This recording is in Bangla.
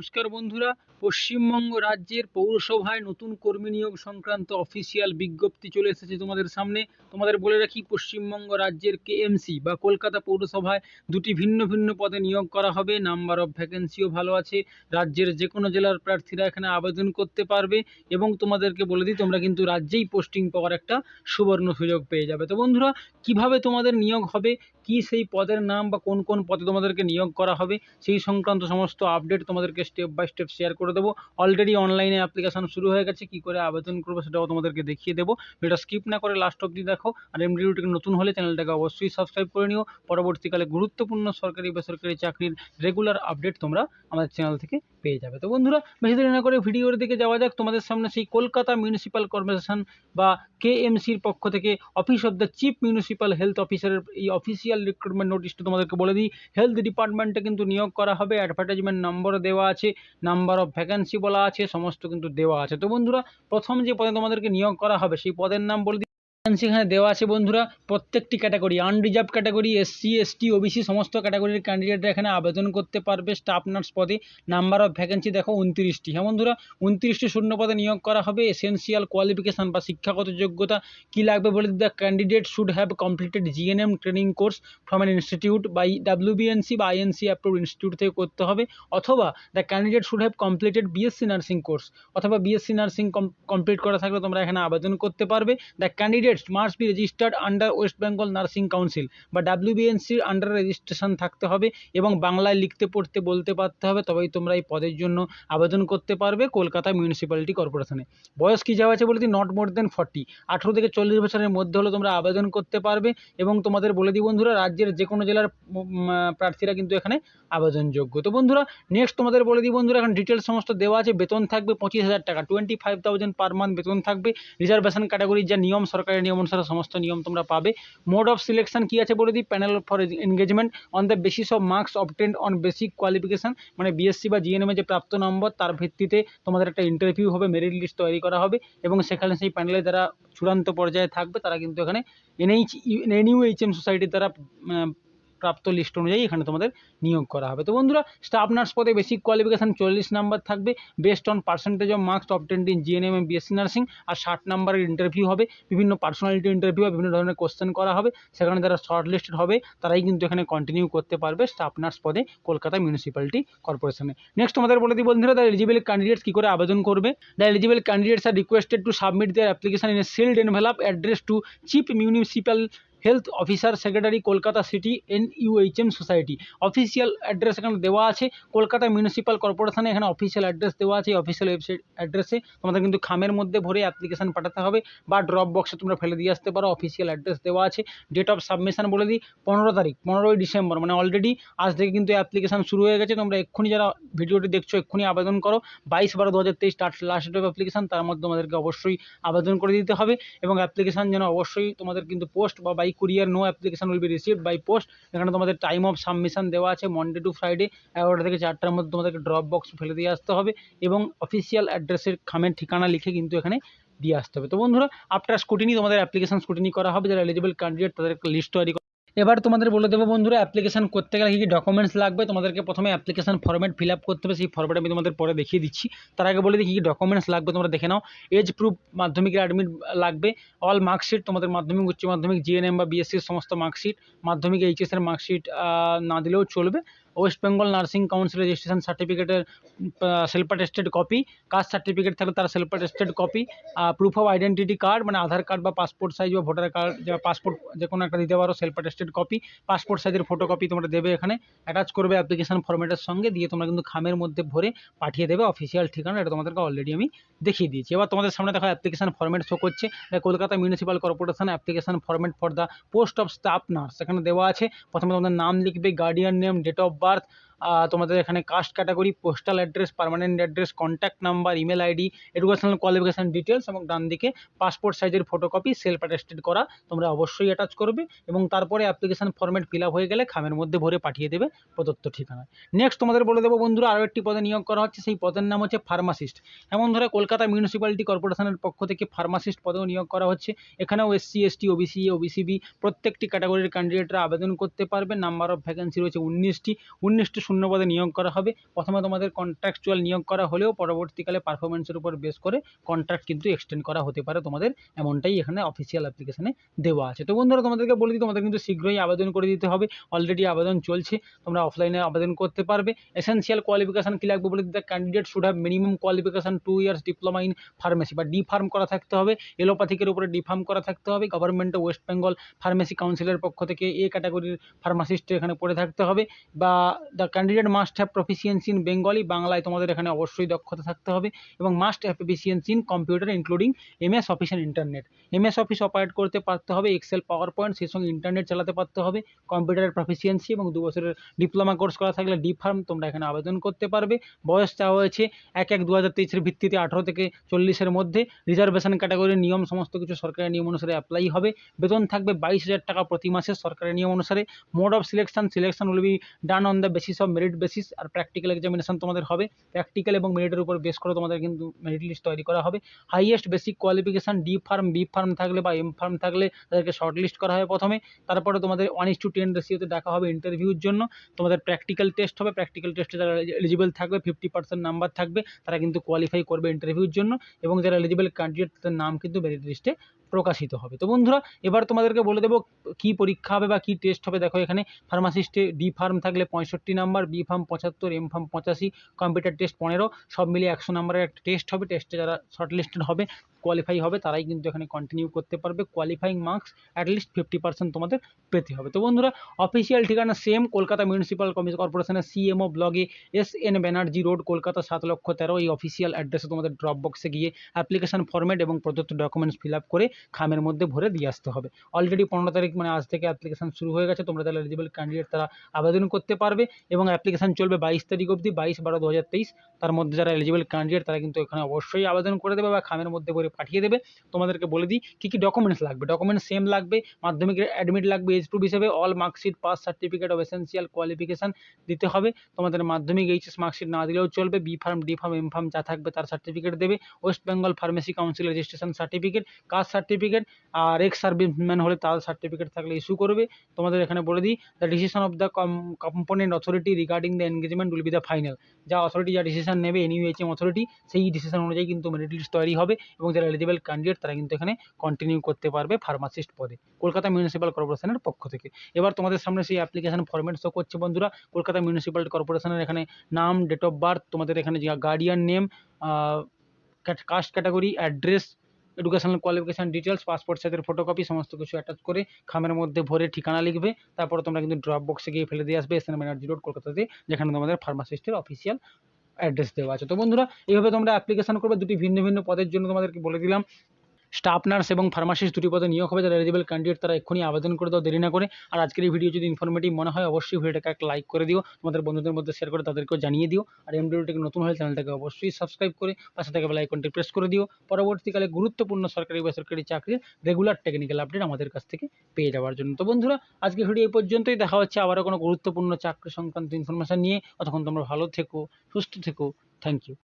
নমস্কার বন্ধুরা, পশ্চিমবঙ্গ রাজ্যের পৌরসভায় নতুন কর্মী নিয়োগ সংক্রান্ত অফিসিয়াল বিজ্ঞপ্তি চলে এসেছে তোমাদের সামনে। তোমাদের বলে রাখি, পশ্চিমবঙ্গ রাজ্যের কেএমসি বা কলকাতা পৌরসভায় দুটি ভিন্ন ভিন্ন পদে নিয়োগ করা হবে। নাম্বার অফ ভ্যাকেন্সিও ভালো আছে। রাজ্যের যে কোনো জেলার প্রার্থীরা এখানে আবেদন করতে পারবে এবং তোমাদেরকে বলে দিই, তোমরা কিন্তু রাজ্যেই পোস্টিং পাওয়ার একটা সুবর্ণ সুযোগ পেয়ে যাবে। তো বন্ধুরা, কিভাবে তোমাদের নিয়োগ হবে, কি সেই পদের নাম বা কোন কোন পদে তোমাদেরকে নিয়োগ করা হবে, সেই সংক্রান্ত সমস্ত আপডেট তোমাদেরকে স্টেপ বাই স্টেপ শেয়ার করে দেবো। অলরেডি অনলাইনে অ্যাপ্লিকেশন শুরু হয়ে গেছে, কি করে আবেদন করবো সেটাও তোমাদেরকে দেখিয়ে দেবো। ভিডিওটা স্কিপ না করে লাস্ট অবধি দেখো। আর ভিডিওটিকে নতুন হলে চ্যানেলটাকে অবশ্যই সাবস্ক্রাইব করে নিও। পরবর্তীকালে গুরুত্বপূর্ণ সরকারি বেসরকারি চাকরির রেগুলার আপডেট তোমরা আমাদের চ্যানেল থেকে পেয়ে যাবে। তো বন্ধুরা, বেশি দেরি না করে ভিডিওর দিকে যাওয়া যাক। তোমাদের সামনে সেই কলকাতা মিউনিসিপ্যাল কর্পোরেশন বা কেএমসির পক্ষ থেকে office of the chief municipal health অফিসারের এই অফিসিয়াল রিক্রুটমেন্ট নোটিশটা তোমাদেরকে বলে দিই। হেলথ ডিপার্টমেন্টে কিন্তু নিয়োগ করা হবে। অ্যাডভার্টাইজমেন্ট নম্বর দেওয়া আছে, নাম্বার অফ ভ্যাকেন্সি বলা আছে, সমস্ত কিন্তু দেওয়া আছে। তো বন্ধুরা, প্রথম যে পদে তোমাদেরকে নিয়োগ করা হবে সেই পদের নাম বলে দিই। ভ্যাকেন্সি এখানে দেওয়া আছে বন্ধুরা। প্রত্যেকটি category, unreserved category, SC ST OBC সমস্ত ক্যাটাগরির ক্যান্ডিডেটরা এখানে আবেদন করতে পারবে স্টাফ নার্স পদে। নাম্বার অফ ভ্যাকেন্সি দেখো 29টি। হ্যাঁ বন্ধুরা, 29টি শূন্য পদে নিয়োগ করা হবে। এসেন্সিয়াল কোয়ালিফিকেশান বা শিক্ষাগত যোগ্যতা কী লাগবে বলে দিই। The candidate should have completed GNM training course from an institute by WBNC বা আইএনসি অ্যাপ্রুভড ইনস্টিটিউট থেকে করতে হবে, অথবা the candidate should have completed BSc nursing course, অথবা বিএসসি নার্সিং কমপ্লিট করা থাকলে তোমরা এখানে আবেদন করতে পারবে। The candidate must be registered under West Bengal nursing council বা ডাব্লিউবিএনসির আন্ডারে রেজিস্ট্রেশন থাকতে হবে এবং বাংলায় লিখতে পড়তে বলতে পারতে হবে, তবেই তোমরা এই পদের জন্য আবেদন করতে পারবে কলকাতা মিউনিসিপ্যালিটি কর্পোরেশনে। বয়স কী যাওয়া আছে বলে দিই, নট মোর দেন 40, 18 থেকে 40 বছরের মধ্যে হলে তোমরা আবেদন করতে পারবে। এবং তোমাদের বলে দিই বন্ধুরা, রাজ্যের যে কোনো জেলার প্রার্থীরা কিন্তু এখানে আবেদনযোগ্য। তো বন্ধুরা, নেক্সট তোমাদের বলে দিই বন্ধুরা, এখন ডিটেলস সমস্ত দেওয়া আছে। বেতন থাকবে 25,000 টাকা, 25,000 পার মান্থ বেতন থাকবে। রিজার্ভেশন ক্যাটাগরির যা নিয়ম, সরকারি নিয়ম অনুসারে সমস্ত নিয়ম তোমরা পাবে। মোড অফ সিলেকশন কী আছে বলে দিই, panel for engagement on the basis of marks obtained on basic qualification, মানে বিএসসি বা জিএনএমে যে প্রাপ্ত নম্বর তার ভিত্তিতে তোমাদের একটা ইন্টারভিউ হবে, মেরিট লিস্ট তৈরি করা হবে এবং সেখানে সেই প্যানেলে যারা চূড়ান্ত পর্যায়ে থাকবে তারা কিন্তু এখানে এনইউএইচএম সোসাইটির দ্বারা প্রাপ্ত লিস্ট অনুযায়ী এখানে তোমাদের নিয়োগ করা হবে। তো বন্ধুরা, স্টাফ নার্স পদে বেসিক কোয়ালিফিকেশান 40 নাম্বার থাকবে best on percentage of marks obtained in GNM এবং বিএসসি নার্সিং, আর 60 নাম্বারের ইন্টারভিউ হবে। বিভিন্ন পার্সোনালিটি ইন্টারভিউ, বিভিন্ন ধরনের কোশ্চেন করা হবে। সেখানে যারা শর্ট লিস্টেড হবে তারাই কিন্তু এখানে কন্টিনিউ করতে পারবে স্টাফ নার্স পদে কলকাতা মিউনিসিপ্যালিটি কর্পোরেশনে। নেক্সট তোমাদের বলে দিই বন্ধুরা, দ্য এলিজিবল ক্যান্ডিডেটস কী করে আবেদন করবে। The eligible candidates are requested to submit their application in a sealed envelope address to chief municipal health officer secretary Kolkata city NUHM society. Official address এখানে দেওয়া আছে কলকাতা মিউনিসিপ্যাল কর্পোরেশনে, এখানে অফিসিয়াল অ্যাড্রেস দেওয়া আছে। অফিসিয়াল ওয়েবসাইট অ্যাড্রেসে তোমাদের কিন্তু খামের মধ্যে ভরে অ্যাপ্লিকেশন পাঠাতে হবে বা ড্রপ বক্সে তোমরা ফেলে দিয়ে আসতে পারো। অফিসিয়াল অ্যাড্রেস দেওয়া আছে। ডেট অফ সাবমিশন বলে দিই 15 তারিখ, 15ই ডিসেম্বর, মানে অলরেডি আজ থেকে কিন্তু অ্যাপ্লিকেশন শুরু হয়ে গেছে। তোমরা এক্ষুনি যারা ভিডিওটি দেখছো এক্ষুনি আবেদন করো। 22/12/2023 লাস্ট ডেট অফ অ্যাপ্লিকেশন, তার মধ্যে তোমাদেরকে অবশ্যই আবেদন করে দিতে হবে এবং অ্যাপ্লিকেশন যেন অবশ্যই তোমাদের কিন্তু পোস্ট বা by courier, no application will be received by post. এখানে তোমাদের টাইম অফ সাবমিশন দেওয়া আছে মনডে টু ফ্রাইডে 11টা থেকে 4টার মধ্যে তোমাদেরকে ড্রপ বক্স ফেলে দিয়ে আসতে হবে এবং অফিসিয়াল অ্যাড্রেসের খামের ঠিকানা লিখে কিন্তু এখানে দিয়ে আসতে হবে। তো বন্ধুরা, আফটার স্ক্রুটিনি তোমাদের অ্যাপ্লিকেশন স্ক্রুটিনি করা হবে। যারা এলিজিবল ক্যান্ডিডেট তাদের একটা লিস্ট তৈরি। এবার তোমাদের বলে দেবো বন্ধুরা, অ্যাপ্লিকেশন করতে গেলে কী কী ডকুমেন্টস লাগবে। তোমাদেরকে প্রথমে অ্যাপ্লিকেশন ফর্মেট ফিল আপ করতে হবে, সেই ফর্মেট আমি তোমাদের পরে দেখিয়ে দিচ্ছি। তার আগে বলে দিই কী কী ডকুমেন্টস লাগবে, তোমরা দেখে নাও। এজ প্রুফ, মাধ্যমিকের অ্যাডমিট লাগবে। অল মার্কশিট, তোমাদের মাধ্যমিক, উচ্চ মাধ্যমিক, জিএনএম বা বিএসসির সমস্ত মার্কশিট, মাধ্যমিক এইচএসের মার্কশিট না দিলেও চলবে। West Bengal nursing council registration সার্টিফিকেটের self attested copy, caste certificate থাকলে তার self attested copy, proof of identity card মানে আধার কার্ড বা পাসপোর্ট সাইজ বা ভোটার কার্ড, যা পাসপোর্ট যে কোনো একটা দিতে পারো, সেলফ অ্যাটেস্টেড কপি, পাসপোর্ট সাইজের ফটোকপি তোমরা দেবে এখানে, অ্যাটাচ করবে অ্যাপ্লিকেশন ফর্মেটের সঙ্গে, দিয়ে তোমরা কিন্তু খামের মধ্যে ভরে পাঠিয়ে দেবে অফিসিয়াল ঠিকানা। এটা তোমাদেরকে অলরেডি আমি দেখিয়ে দিয়েছি। এবার তোমাদের সামনে দেখো অ্যাপ্লিকেশন ফর্মেট শো করছে, Kolkata municipal corporation application format for the post of staff nurse. এখানে দেওয়া আছে প্রথমে তোমাদের নাম লিখবে, guardian name, date of birth, তোমাদের এখানে caste category, postal address, permanent address, contact number, email ID, educational qualification details এবং ডান দিকে পাসপোর্ট সাইজের ফটোকপি সেলফ অ্যাটেস্টেড করা তোমরা অবশ্যই অ্যাটাচ করবে এবং তারপরে অ্যাপ্লিকেশন ফর্মেট ফিল আপ হয়ে গেলে খামের মধ্যে ভরে পাঠিয়ে দেবে প্রদত্ত ঠিকানায়। নেক্সট তোমাদের বলে দেবো বন্ধুরা, আরও একটি পদে নিয়োগ করা হচ্ছে, সেই পদের নাম হচ্ছে ফার্মাসিস্ট। এমন ধরে কলকাতা মিউনিসিপ্যালিটি কর্পোরেশনের পক্ষ থেকে ফার্মাসিস্ট পদেও নিয়োগ করা হচ্ছে। এখানেও এসসি এসটি ওবিসি ওবিসিবি প্রত্যেকটি ক্যাটাগরির ক্যান্ডিডেটরা আবেদন করতে পারবে। নাম্বার অফ ভ্যাকেন্সি রয়েছে 19টি শূন্য পদে নিয়োগ করা হবে। প্রথমে তোমাদের কন্ট্রাকচুয়াল নিয়োগ করা হলেও পরবর্তীকালে পারফরমেন্সের উপর বেস করে কন্ট্রাক্ট কিন্তু এক্সটেন্ড করা হতে পারে তোমাদের, এমনটাই এখানে অফিসিয়াল অ্যাপ্লিকেশনে দেওয়া আছে। তো বন্ধুরা তোমাদেরকে বলে দিই, তোমাদের কিন্তু শীঘ্রই আবেদন করে দিতে হবে, অলরেডি আবেদন চলছে, তোমরা অফলাইনে আবেদন করতে পারবে। এসেনশিয়াল কোয়ালিফিকেশন কি লাগবে বলে দিতে, candidate should have minimum qualification 2 years diploma in pharmacy বা ডি ফার্ম করা থাকতে হবে, এলোপ্যাথিকের উপরে ডি ফার্ম করা থাকতে হবে, গভর্নমেন্ট ওয়েস্ট বেঙ্গল ফার্মেসি কাউন্সিলের পক্ষ থেকে এ ক্যাটাগরির ফার্মাসিস্ট এখানে পড়ে থাকতে হবে, বা the candidate must have proficiency in Bengali, বাংলায় তোমাদের এখানে অবশ্যই দক্ষতা থাকতে হবে, এবং must have proficiency in computer including MS office and internet, MS office operate করতে পারতে হবে, এক্সেল পাওয়ার পয়েন্ট, সেই সঙ্গে ইন্টারনেট চালাতে পারতে হবে, কম্পিউটারের প্রফিসিয়েন্সি, এবং 2 বছরের ডিপ্লোমা কোর্স করা থাকলে ডি ফার্ম তোমরা এখানে আবেদন করতে পারবে। বয়স চাওয়া হয়েছে 1/1/2023 ভিত্তিতে 18 থেকে 40-এর মধ্যে। রিজার্ভেশন ক্যাটাগরির নিয়ম সমস্ত কিছু সরকারি নিয়ম অনুসারে অ্যাপ্লাই হবে। বেতন থাকবে 22,000 টাকা প্রতি মাসে সরকারি নিয়ম অনুসারে। Mode of selection will be done on the basis of merit basis, আর প্র্যাকটিক্যাল এক্সামিনেশন তোমাদের হবে, প্র্যাকটিক্যাল এবং মেরিটের উপর বেস করে তোমাদের কিন্তু মেরিট লিস্ট তৈরি করা হবে। Highest basic qualification D pharm, B pharm থাকলে বা এম ফার্ম থাকলে তাদেরকে শর্ট লিস্ট করা হবে প্রথমে, তারপরে তোমাদের 1:10 রেশিওতে ডাকা হবে ইন্টারভিউর জন্য। তোমাদের প্র্যাকটিক্যাল টেস্ট হবে, প্র্যাকটিক্যাল টেস্টে যারা এলিজিবল থাকবে 50% নাম্বার থাকবে তারা কিন্তু কোয়ালিফাই করবে ইন্টারভিউর জন্য, এবং যারা এলিজিবল ক্যান্ডিডেট তাদের নাম কিন্তু মেরিট লিস্টে প্রকাশিত হবে। তো বন্ধুরা এবার তোমাদেরকে বলে দেবো কী পরীক্ষা হবে বা কী টেস্ট হবে। দেখো এখানে ফার্মাসিস্টে ডি ফার্ম থাকলে 65 number, B pharm 75, M pharm 85, computer test 15, সব মিলিয়ে 100 নাম্বারের একটা টেস্ট হবে। টেস্টে যারা শর্ট লিস্টেড হবে, কোয়ালিফাই হবে, তারাই কিন্তু এখানে কন্টিনিউ করতে পারবে। কোয়ালিফাইং মার্কস অ্যাটলিস্ট 50% তোমাদের পেতে হবে। তো বন্ধুরা অফিসিয়াল ঠিকানা সেম, কলকাতা মিউনিসিপ্যাল কর্পোরেশনের সিএমও ব্লগে SN ব্যানার্জি রোড, কলকাতা 7,13,000। এই অফিসিয়াল অ্যাড্রেসে তোমাদের ড্রপ বক্সে গিয়ে অ্যাপ্লিকেশন ফরম্যাট এবং প্রদত্ত ডকুমেন্টস ফিল আপ করে খামের মধ্যে ভরে দিয়ে আসতে হবে। অলরেডি 15 তারিখ মানে আজ থেকে অ্যাপ্লিকেশন শুরু হয়ে গেছে, তোমরা যারা এলিজিবল ক্যান্ডিডেট তারা আবেদন করতে পারবে, এবং অ্যাপ্লিকেশন চলবে 22 তারিখ অবধি, 22/12/2023। তার মধ্যে যারা এলিজিবল ক্যান্ডিডেট তারা কিন্তু এখানে অবশ্যই আবেদন করে দেবে বা খামের মধ্যে ভরে পাঠিয়ে দেবে। তোমাদেরকে বলে দিই কী কী ডকুমেন্টস লাগবে। ডকুমেন্টস সেম লাগবে, মাধ্যমিকের অ্যাডমিট লাগবে এজ প্রুফ হিসেবে, all marksheet, pass certificate of essential qualification দিতে হবে। তোমাদের মাধ্যমিক এইচএস মার্কশিট না দিলেও চলবে, B pharm, D pharm, M pharm যা থাকবে তার সার্টিফিকেট দেবে, West Bengal pharmacy council registration certificate, caste certificate, আর এক্স সার্ভিসম্যান হলে তার সার্টিফিকেট থাকলে ইস্যু করবে। তোমাদের এখানে বলে দিই the decision of the component authority regarding the engagement will be the final. যা অথরিটি যা ডিসিশন নেবে এনইউএইচএম অথরিটি, সেই ডিসিশন অনুযায়ী কিন্তু মেরিট লিস্ট তৈরি হবে, এবং যারা এলিজিবল ক্যান্ডিডেট তারা কিন্তু এখানে কন্টিনিউ করতে পারবে ফার্মাসিস্ট পদে কলকাতা মিউনিসিপ্যাল কর্পোরেশনের পক্ষ থেকে। এবার তোমাদের সামনে সেই অ্যাপ্লিকেশন ফরম্যাট শো করছে বন্ধুরা। কলকাতা মিউনিসিপ্যাল কর্পোরেশনের এখানে নাম, ডেট অফ বার্থ, তোমাদের এখানে যে guardian name, caste category, address, educational qualification details, passport সাইজের ফটোকপি সমস্ত কিছু অ্যাটাচ করে খামের মধ্যে ভরে ঠিকানা লিখবে। তারপরে তোমরা কিন্তু ড্রপ বক্সে গিয়ে ফেলে দিয়ে আসবে SN ব্যানার্জি রোড, কলকাতাতে, যেখানে তোমাদের ফার্মাসিস্টের অফিসিয়াল অ্যাড্রেস দেওয়া আছে। তো বন্ধুরা এইভাবে তোমরা অ্যাপ্লিকেশন করবে। দুটি ভিন্ন ভিন্ন পদের জন্য তোমাদেরকে বলে দিলাম। স্টাফ নার্স এবং ফার্মাসিস্ট দুটি পদে নিয়োগ হবে। যারা এলিজিবল ক্যান্ডিডেট তারা এক্ষুনি আবেদন করে দাও, দেরি না করে। আর আজকের এই ভিডিও যদি ইনফরমেটিভ মনে হয় অবশ্যই ভিডিওটাকে একটা লাইক করে দিও, তোমাদের বন্ধুদের মধ্যে শেয়ার করে তাদেরকেও জানিয়ে দিও। আর ভিডিওটাকে নতুন হলে চ্যানেলটাকে অবশ্যই সাবস্ক্রাইব করে পাশে থাকা বেল আইকনটি প্রেস করে দিও, পরবর্তীকালে গুরুত্বপূর্ণ সরকারি বেসরকারি চাকরির রেগুলার টেকনিক্যাল আপডেট আমাদের কাছ থেকে পেয়ে যাওয়ার জন্য। তো বন্ধুরা আজকের ভিডিও এই পর্যন্তই, দেখা হচ্ছে আবারও কোনো গুরুত্বপূর্ণ চাকরি সংক্রান্ত ইনফরমেশন নিয়ে। ততক্ষণ তোমরা ভালো থেকো, সুস্থ থেকো। Thank you.